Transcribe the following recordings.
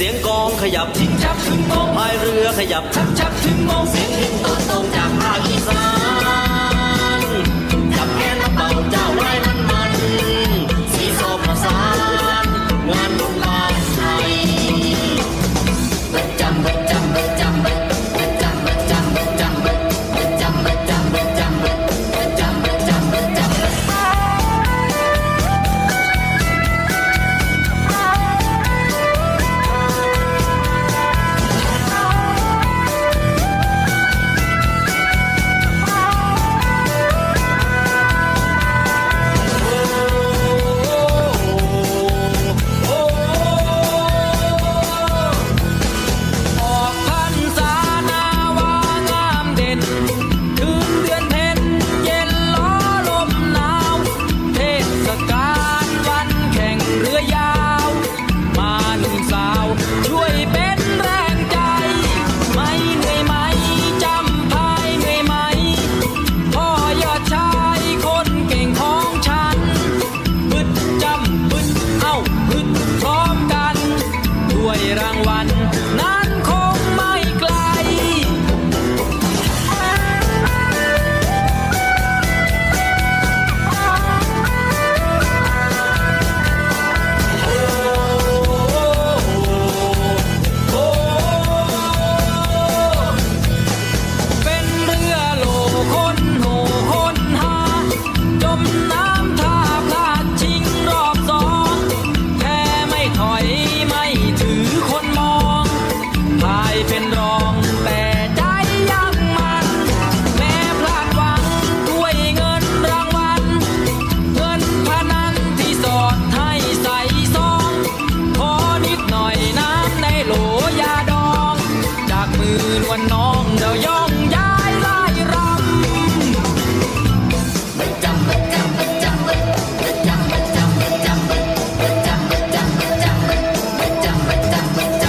เสียงกองขยับชิงชักถึงโมงพายเรือขยับชักชักถึงโมงเสียงหินต้นตรงจากภาคอีสานจับแขนเป่าเจ้าไว้มันสีโซประสานงานบุญบ้านไทยประจำประจำประจำประจำประจำประจำประจำประจำประจำประจำประจำประจำรางวัลนั้นคงไม่ไกลเป็นเรือโลคนโหคนหาจมน้ำท่าพลาดชิงรอบสองแค่ไม่ถอยไม่ถือคนมองพายเป็นรองแต่ใจยังมันแม้พลาดหวังด้วยเงินรางวัลเงินพนันที่สอดให้ใส่ซองขอนิดหน่อยน้ำในโหลยาดองจากมือนวลน้องเราย่องย้ายไล่รำประจำประจำประจำประจำประจำประจำประจำประจำประจำประจำประจำประจำ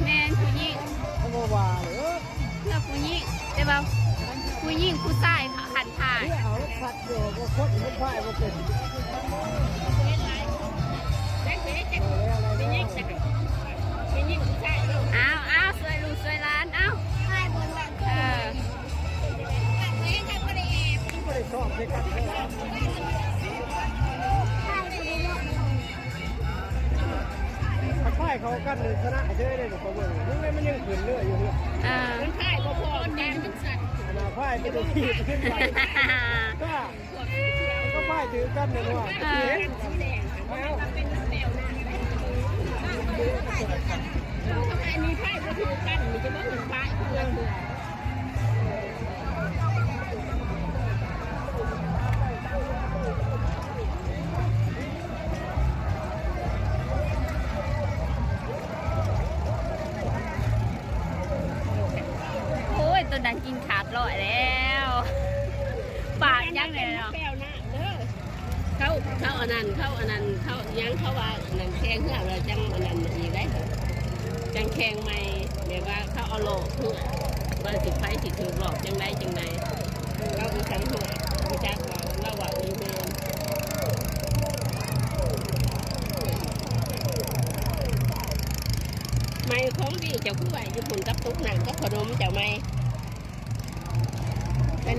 แม่นผู้หญิงเพื่อผู้หญิงแต่ว่าผู้หญิงผู้ชายหันถ่ายอ้าวสวยลูกสวยร้านอ้าวเขากันเลยชนะเชื่อได้หรือเปล่าเนี่ยมันยังขืนเลือดอยู่เนี่ยมันพ่ายก็พอแดงมันสั่นพ่ายไปดูที่ขึ้นไปก็พ่ายถือกันเลยว่าทำไมมีพ่ายก็ถือกันมันจะไม่เหมือนพ่ายเพื่อนตัวนั้นกินขาดลอยแล้วปากยังเลยเนาะเขาอันนั้นเขายังเขาว่าหนังแข้งเพื่อเราจังอันนั้นอีกได้จังแข้งไม่เดี๋ยวว่าเขาเอาโลกเพื่อว่าสิไฟสิถือหลอกจังไรเราไปสังหัวไปจักว่าเราว่าอีเมลไม่ของดีเจ้าผู้ใหญ่ญี่ปุ่นกับตุ๊กหนังก็ขนมเจ้าไม่เป็น